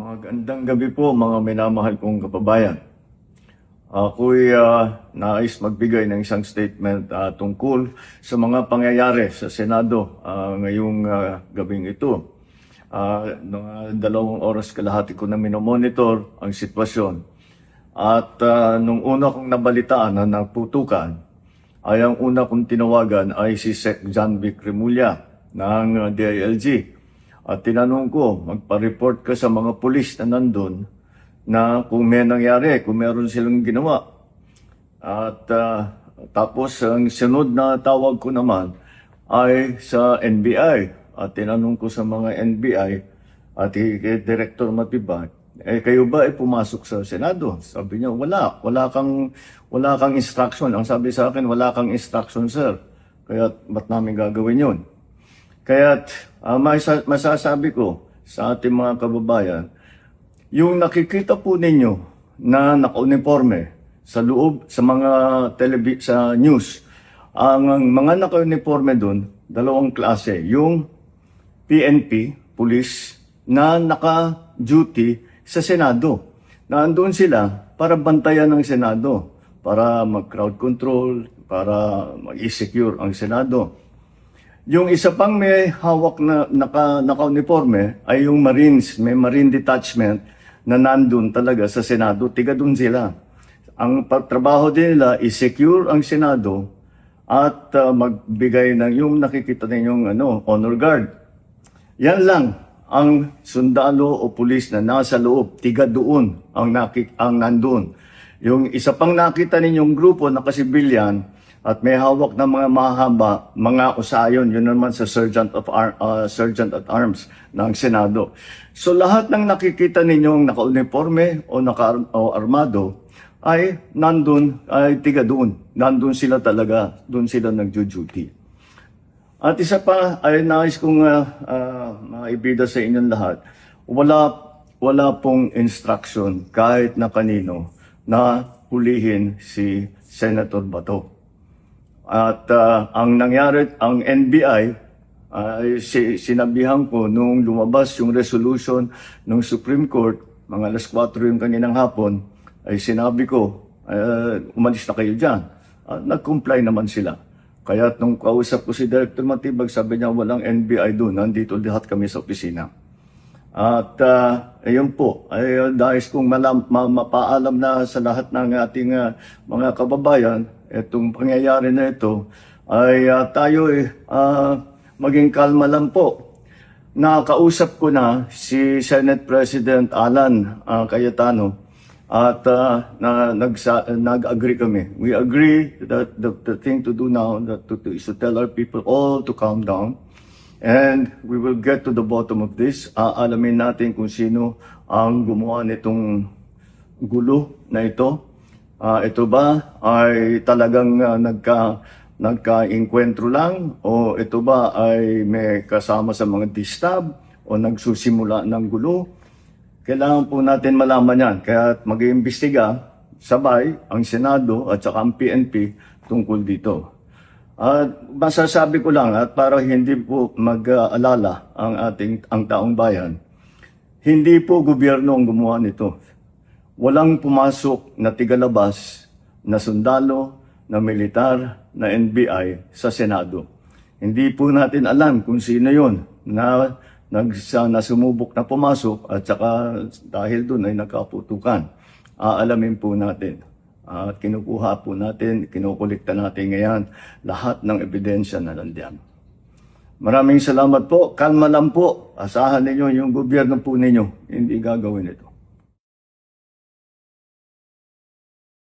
Magandang gabi po mga minamahal kong kababayan. Ako'y nais magbigay ng isang statement tungkol sa mga pangyayari sa Senado ngayong gabing ito. Mga 2 oras kalahati ko na minomonitor ang sitwasyon. At nung una kong nabalitaan na naputukan, ay ang una kong tinawagan ay si Sec. John Vic Remulla ng DILG. At tinanong ko, magpa-report ka sa mga pulis na nandun na kung may nangyari, kung meron silang ginawa. At tapos ang sunod na tawag ko naman ay sa NBI. At tinanong ko sa mga NBI at kay Director Matibag, kayo ba ay pumasok sa Senado? Sabi niya, wala kang instruction. Ang sabi sa akin, wala kang instruction, sir. Kaya ba't namin gagawin yun? Kaya masasabi ko sa ating mga kababayan, yung nakikita po ninyo na naka-uniforme sa loob, sa mga sa news, ang mga naka-uniforme doon, 2 klase. Yung PNP, police, na naka-duty sa Senado. Nandoon sila para bantayan ng Senado, para mag-crowd control, para mag-secure ang Senado. Yung isa pang may hawak na naka-uniforme ay yung Marines, may Marine Detachment na nandun talaga sa Senado, tiga dun sila. Ang trabaho din nila is secure ang Senado at magbigay ng yung nakikita ninyong honor guard. Yan lang ang sundalo o pulis na nasa loob, tiga doon ang nandun. Yung isa pang nakita ninyong grupo na kasibilyan, at may hawak na mga mahaba, mga usayon, yun naman sa Sergeant at Arms ng Senado. So lahat ng nakikita ninyong naka-uniforme o naka-armado ay nandun, ay tiga doon. Nandun sila talaga, doon sila nagjo-duty. At isa pa ay nais kong maibida sa inyong lahat, wala pong instruction kahit na kanino na hulihin si Senator Bato. At ang nangyari, ang NBI, sinabihan ko nung lumabas yung resolution ng Supreme Court, mga 4:00 yung kaninang hapon, ay sinabi ko, umalis na kayo dyan. Nag-comply naman sila. Kaya nung kausap ko si Director Matibag, sabi niya walang NBI doon, nandito lahat kami sa opisina. At ayun po, ay dahil kong mapaalam na sa lahat ng ating mga kababayan, itong pangyayari na ito, ay tayo maging kalma lang po. Nakausap ko na si Senate President Alan Cayetano at nag-agree kami. We agree that the thing to do now is to tell our people all to calm down. And we will get to the bottom of this. Alamin natin kung sino ang gumawa nitong gulo na ito. Ito ba ay talagang nagka-inkwentro lang? O ito ba ay may kasama sa mga distab? O nagsusimula ng gulo? Kailangan po natin malaman yan. Kaya mag-iimbestiga sabay ang Senado at saka ang PNP tungkol dito. Masasabi ko lang at para hindi po mag-alala ang taong bayan, hindi po gobyerno ang gumawa nito. Walang pumasok na tigalabas na sundalo, na militar, na NBI sa Senado. Hindi po natin alam kung sino yon na sumubok na pumasok at saka dahil doon ay nagkaputukan. Aalamin po natin. At kinukuha po natin, kinukulikta natin ngayon lahat ng ebidensya na nandiyan. Maraming salamat po. Kalma lang po. Asahan ninyo yung gobyerno po ninyo. Hindi gagawin ito.